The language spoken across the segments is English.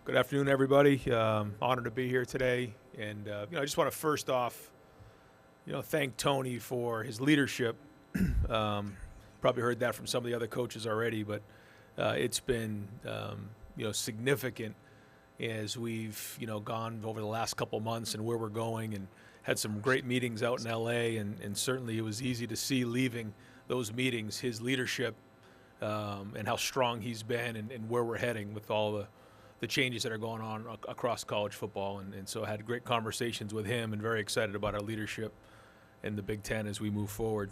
Good afternoon, everybody. Honored to be here today, and I just want to first off, thank Tony for his leadership. Probably heard that from some of the other coaches already, but it's been significant as we've gone over the last couple months and where we're going, and had some great meetings out in LA, and certainly it was easy to see leaving those meetings his leadership and how strong he's been, and where we're heading with all the changes that are going on across college football. And so I had great conversations with him and very excited about our leadership in the Big Ten as we move forward.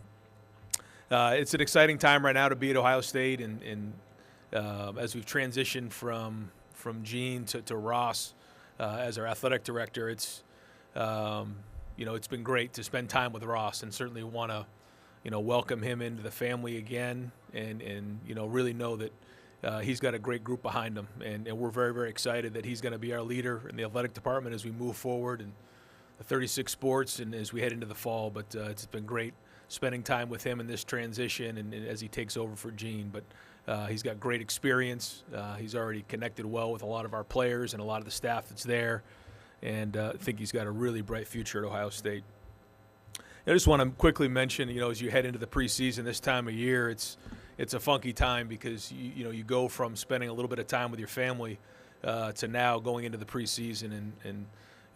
It's an exciting time right now to be at Ohio State, and as we've transitioned from Gene to Ross as our athletic director, it's been great to spend time with Ross, and certainly want to welcome him into the family again, and really know that he's got a great group behind him, and we're very, very excited that he's going to be our leader in the athletic department as we move forward in the 36 sports and as we head into the fall. But it's been great spending time with him in this transition and as he takes over for Gene. But he's got great experience. He's already connected well with a lot of our players and a lot of the staff that's there, and I think he's got a really bright future at Ohio State. I just want to quickly mention, as you head into the preseason this time of year, it's a funky time because you go from spending a little bit of time with your family to now going into the preseason, and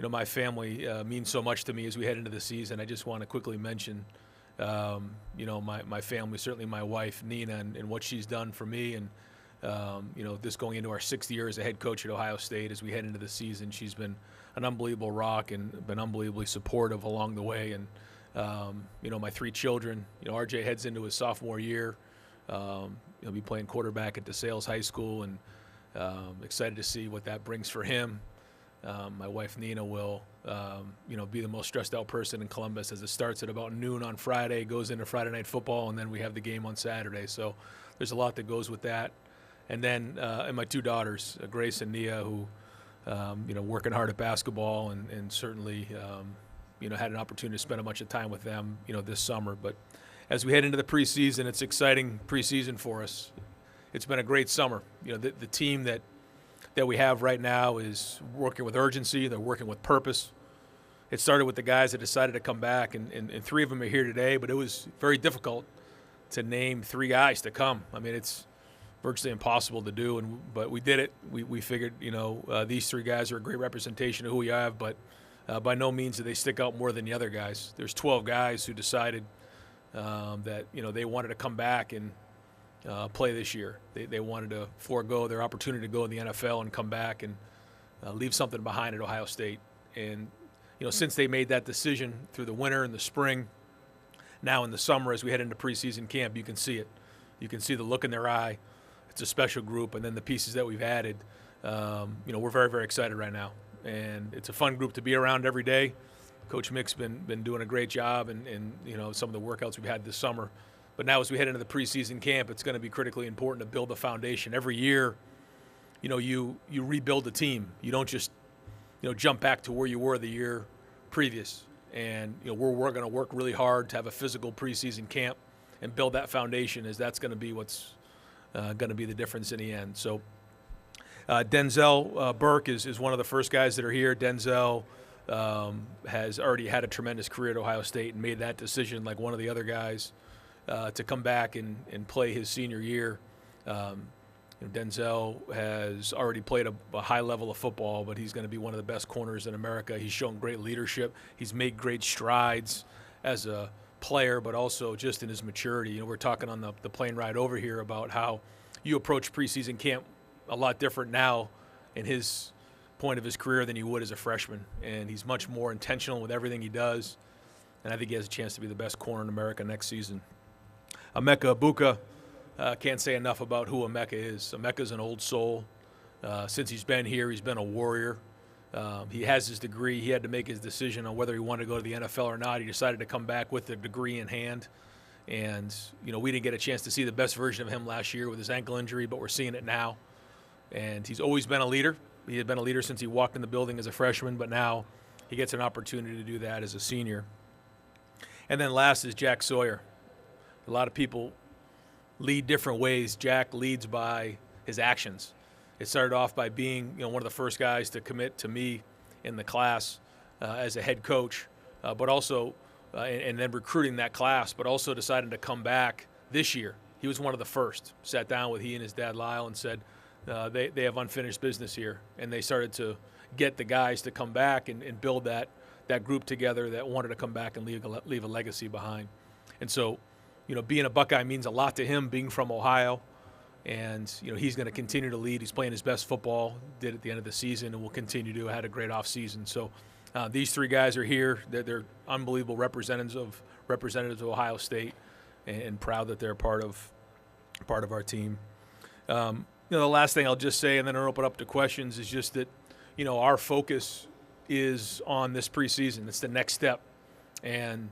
my family means so much to me as we head into the season. I just want to quickly mention my family, certainly my wife Nina, and what she's done for me, and this going into our 6th year as a head coach at Ohio State as we head into the season. She's been an unbelievable rock and been unbelievably supportive along the way, and my 3 children. RJ heads into his sophomore year. He'll be playing quarterback at DeSales High School, and excited to see what that brings for him. My wife Nina will, be the most stressed out person in Columbus as it starts at about noon on Friday, goes into Friday Night Football, and then we have the game on Saturday. So there's a lot that goes with that. And then and my 2 daughters, Grace and Nia, who working hard at basketball, and certainly had an opportunity to spend a bunch of time with them this summer. But as we head into the preseason, it's exciting preseason for us. It's been a great summer. The team that we have right now is working with urgency. They're working with purpose. It started with the guys that decided to come back, and 3 of them are here today, but it was very difficult to name 3 guys to come. I mean, it's virtually impossible to do, but we did it. We figured, these 3 guys are a great representation of who we have, but by no means do they stick out more than the other guys. There's 12 guys who decided that they wanted to come back and play this year. They wanted to forego their opportunity to go in the NFL and come back and leave something behind at Ohio State. And since they made that decision through the winter and the spring, now in the summer as we head into preseason camp, you can see it. You can see the look in their eye. It's a special group, and then the pieces that we've added. We're very, very excited right now, and it's a fun group to be around every day. Coach Mick's been doing a great job, and some of the workouts we've had this summer. But now as we head into the preseason camp, it's going to be critically important to build a foundation. Every year, you rebuild the team. You don't just jump back to where you were the year previous. And we're going to work really hard to have a physical preseason camp and build that foundation, as that's going to be what's going to be the difference in the end. So Denzel Burke is one of the first guys that are here. Denzel has already had a tremendous career at Ohio State and made that decision like one of the other guys to come back and play his senior year. Denzel has already played a high level of football, but he's going to be one of the best corners in America. He's shown great leadership. He's made great strides as a player, but also just in his maturity. We're talking on the plane ride over here about how you approach preseason camp a lot different now in his point of his career than you would as a freshman. And he's much more intentional with everything he does. And I think he has a chance to be the best corner in America next season. Emeka Egbuka, can't say enough about who Emeka is. Emeka's an old soul. Since he's been here, he's been a warrior. He has his degree. He had to make his decision on whether he wanted to go to the NFL or not. He decided to come back with the degree in hand. And, we didn't get a chance to see the best version of him last year with his ankle injury, but we're seeing it now. And he's always been a leader. He had been a leader since he walked in the building as a freshman, but now he gets an opportunity to do that as a senior. And then last is Jack Sawyer. A lot of people lead different ways. Jack leads by his actions. it started off by being one of the first guys to commit to me in the class as a head coach, but also and then recruiting that class, but also deciding to come back this year. He was one of the first. Sat down with he and his dad Lyle and said they have unfinished business here, and they started to get the guys to come back and build that group together that wanted to come back and leave a legacy behind. And so, being a Buckeye means a lot to him, being from Ohio. And, he's going to continue to lead. He's playing his best football, did at the end of the season, and will continue to. Had a great offseason. So these three guys are here. They're unbelievable representatives of Ohio State, and proud that they're part of our team. The last thing I'll just say, and then I'll open up to questions, is just that, our focus is on this preseason. It's the next step. And,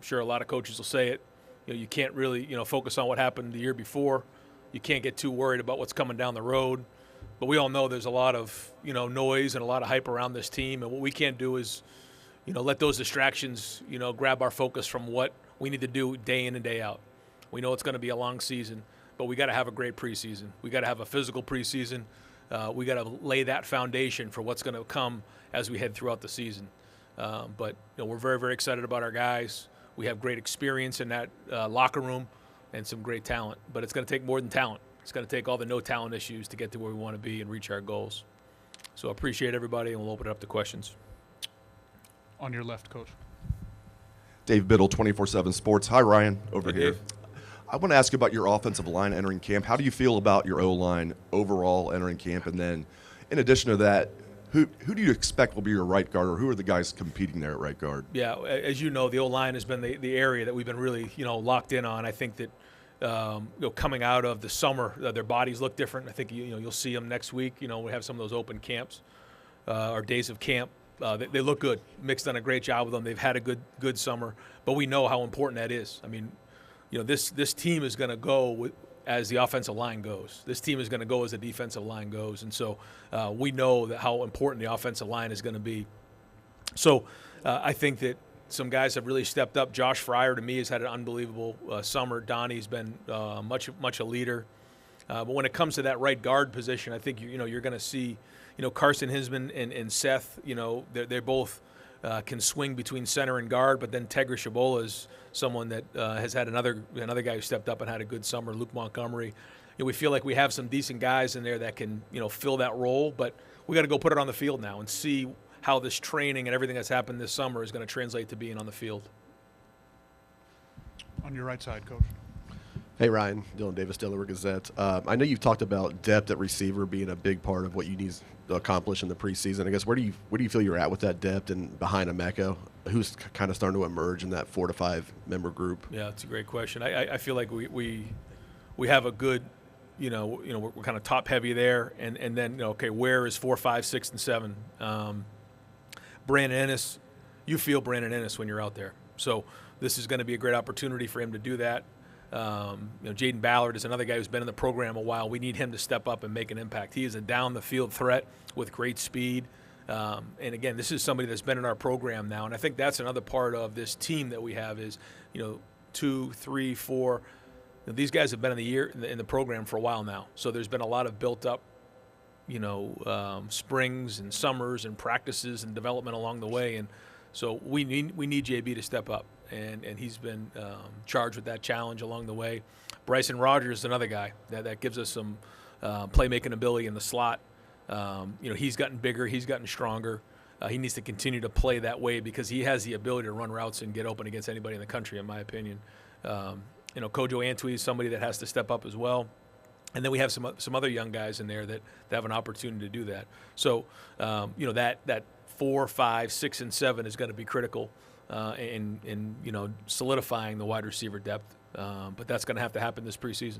sure, a lot of coaches will say it. You can't really, focus on what happened the year before. You can't get too worried about what's coming down the road. But we all know there's a lot of, noise and a lot of hype around this team. And what we can't do is, let those distractions, grab our focus from what we need to do day in and day out. We know it's going to be a long season, but we got to have a great preseason. We got to have a physical preseason. We got to lay that foundation for what's going to come as we head throughout the season. But we're very, very excited about our guys. We have great experience in that locker room and some great talent. But it's going to take more than talent. It's going to take all the no-talent issues to get to where we want to be and reach our goals. So I appreciate everybody, and we'll open it up to questions. On your left, Coach. Dave Biddle, 24/7 Sports. Hi, Ryan, over Hey, here. Dave. I want to ask you about your offensive line entering camp. How do you feel about your O-line overall entering camp? And then, in addition to that, who do you expect will be your right guard, or who are the guys competing there at right guard? Yeah, as you know, the O-line has been the area that we've been really, locked in on. I think that, coming out of the summer, their bodies look different. I think, you'll see them next week. We have some of those open camps or days of camp. They look good. Mick's done a great job with them. They've had a good summer, but we know how important that is. I mean, this team is going to go as the offensive line goes. This team is going to go as the defensive line goes. And so we know that how important the offensive line is going to be. So I think that some guys have really stepped up. Josh Fryer, to me, has had an unbelievable summer. Donnie's been much a leader. But when it comes to that right guard position, I think you're going to see, Carson Hinsman and Seth, they both can swing between center and guard. But then Tegra Shabola is someone that has had another guy who stepped up and had a good summer. Luke Montgomery. We feel like we have some decent guys in there that can fill that role. But we got to go put it on the field now and see how this training and everything that's happened this summer is going to translate to being on the field. On your right side, Coach. Hey, Ryan. Dylan Davis, Delaware Gazette. I know you've talked about depth at receiver being a big part of what you need to accomplish in the preseason. I guess where do you feel you're at with that depth and behind Emeka, who's kind of starting to emerge in that 4 to 5 member group? Yeah, that's a great question. I feel like we have a good, we're kind of top heavy there, and then where is 4, 5, 6, and 7? Brandon Ennis, you feel Brandon Ennis when you're out there. So this is going to be a great opportunity for him to do that. Jaden Ballard is another guy who's been in the program a while. We need him to step up and make an impact. He is a down-the-field threat with great speed. And, again, this is somebody that's been in our program now. And I think that's another part of this team that we have is, 2, 3, 4. These guys have been in the program for a while now. So there's been a lot of built-up, springs and summers and practices and development along the way. And so we need JB to step up. And he's been charged with that challenge along the way. Bryson Rogers is another guy that gives us some playmaking ability in the slot. He's gotten bigger. He's gotten stronger. He needs to continue to play that way because he has the ability to run routes and get open against anybody in the country, in my opinion. Kojo Antwi is somebody that has to step up as well. And then we have some other young guys in there that have an opportunity to do that. So, that 4, 5, 6, and 7 is going to be critical in solidifying the wide receiver depth. But that's going to have to happen this preseason.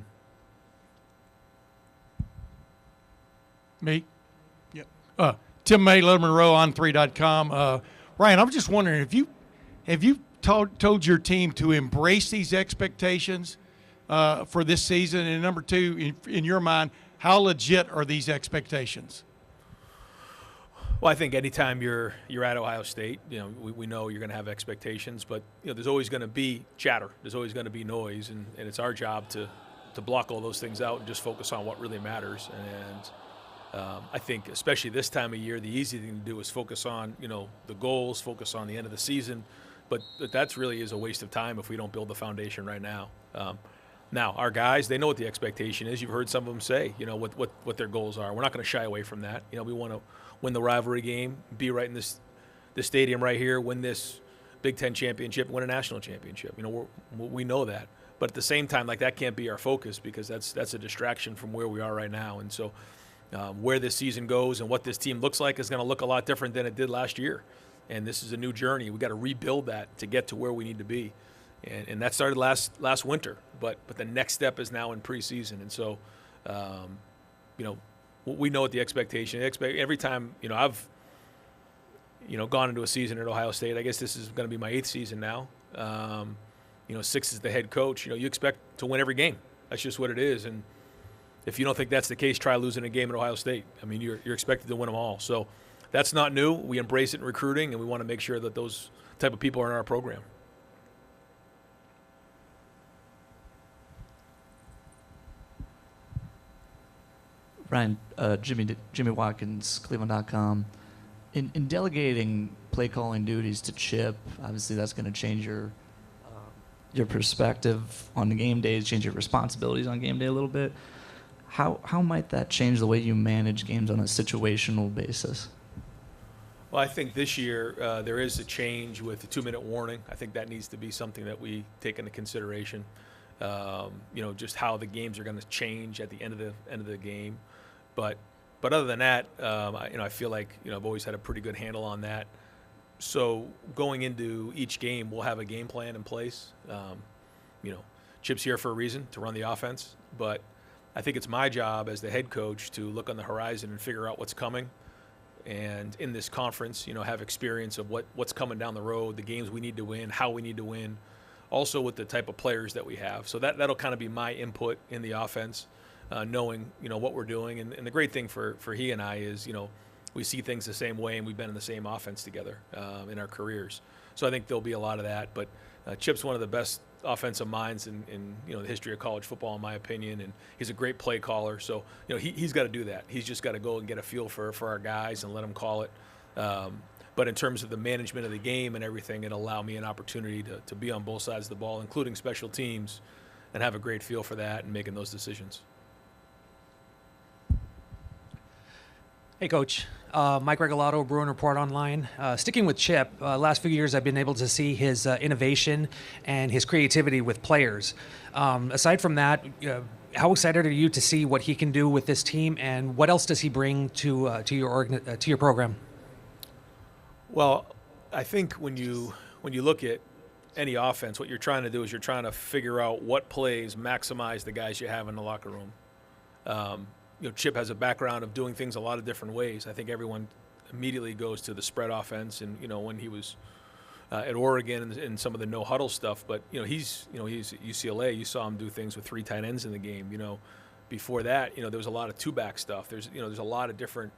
Me? Yep. Tim May, Little Monroe on 3.com. Ryan, I was just wondering, have you told your team to embrace these expectations for this season? And number two, in your mind, how legit are these expectations? Well, I think anytime you're at Ohio State, we know you're going to have expectations, but there's always going to be chatter. There's always going to be noise, and it's our job to block all those things out and just focus on what really matters. I think especially this time of year, the easy thing to do is focus on, the goals, focus on the end of the season. But that's really is a waste of time if we don't build the foundation right now. Now, our guys, they know what the expectation is. You've heard some of them say, what their goals are. We're not going to shy away from that. We want to win the rivalry game, be right in this stadium right here, win this Big Ten championship, win a national championship. We know that. But at the same time, that can't be our focus because that's a distraction from where we are right now. And so where this season goes and what this team looks like is going to look a lot different than it did last year. And this is a new journey. We've got to rebuild that to get to where we need to be. And that started last winter. But the next step is now in preseason. And so, we know what the expectation is. Every time, I've, gone into a season at Ohio State, I guess this is going to be my 8th season now. 6 as the head coach. You expect to win every game. That's just what it is. And if you don't think that's the case, try losing a game at Ohio State. I mean, you're expected to win them all. So that's not new. We embrace it in recruiting, and we want to make sure that those type of people are in our program. Ryan, Jimmy Watkins, Cleveland.com. In delegating play calling duties to Chip, obviously that's going to change your perspective on the game days, change your responsibilities on game day a little bit. How might that change the way you manage games on a situational basis? Well, I think this year there is a change with the 2-minute warning. I think that needs to be something that we take into consideration. Just how the games are going to change at the end of the game. But other than that, I feel like I've always had a pretty good handle on that. So going into each game, we'll have a game plan in place. Chip's here for a reason, to run the offense. But I think it's my job as the head coach to look on the horizon and figure out what's coming. And in this conference, have experience of what's coming down the road, the games we need to win, how we need to win, also with the type of players that we have. So that'll kind of be my input in the offense, knowing, what we're doing. And the great thing for he and I is, we see things the same way, and we've been in the same offense together in our careers. So I think there'll be a lot of that. But Chip's one of the best offensive minds in the history of college football, in my opinion, and he's a great play caller. So he's got to do that. He's just got to go and get a feel for our guys and let them call it. But in terms of the management of the game and everything, it'll allow me an opportunity to be on both sides of the ball, including special teams, and have a great feel for that and making those decisions. Hey, Coach. Mike Regalado, Bruin Report Online. Sticking with Chip, last few years I've been able to see his innovation and his creativity with players. Aside from that, how excited are you to see what he can do with this team, and what else does he bring to your program? Well, I think when you look at any offense, what you're trying to do is you're trying to figure out what plays maximize the guys you have in the locker room. Chip has a background of doing things a lot of different ways. I think everyone immediately goes to the spread offense, and when he was at Oregon and some of the no huddle stuff. But he's at UCLA. You saw him do things with 3 tight ends in the game. Before that, there was a lot of 2-back stuff. There's a lot of different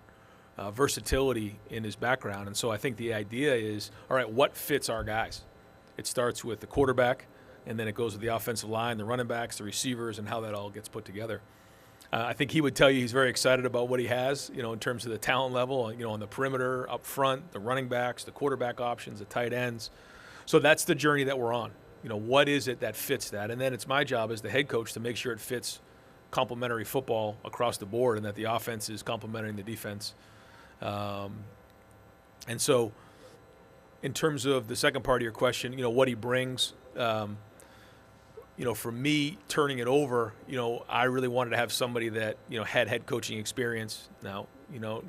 versatility in his background, and so I think the idea is, all right, what fits our guys? It starts with the quarterback, and then it goes with the offensive line, the running backs, the receivers, and how that all gets put together. I think he would tell you he's very excited about what he has, in terms of the talent level, on the perimeter, up front, the running backs, the quarterback options, the tight ends. So that's the journey that we're on. What is it that fits that? And then it's my job as the head coach to make sure it fits complementary football across the board, and that the offense is complementing the defense. And so in terms of the second part of your question, what he brings, for me, turning it over, I really wanted to have somebody that, had head coaching experience. Now,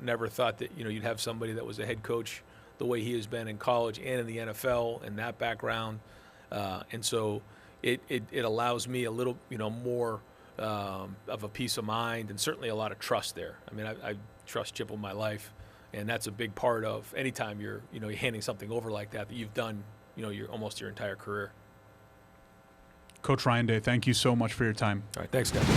never thought that, you'd have somebody that was a head coach the way he has been in college and in the NFL and that background. And so it allows me a little, more of a peace of mind, and certainly a lot of trust there. I mean, I trust Chip with my life, and that's a big part of anytime you're handing something over like that you've done, almost your entire career. Coach Ryan Day, thank you so much for your time. All right, thanks, guys.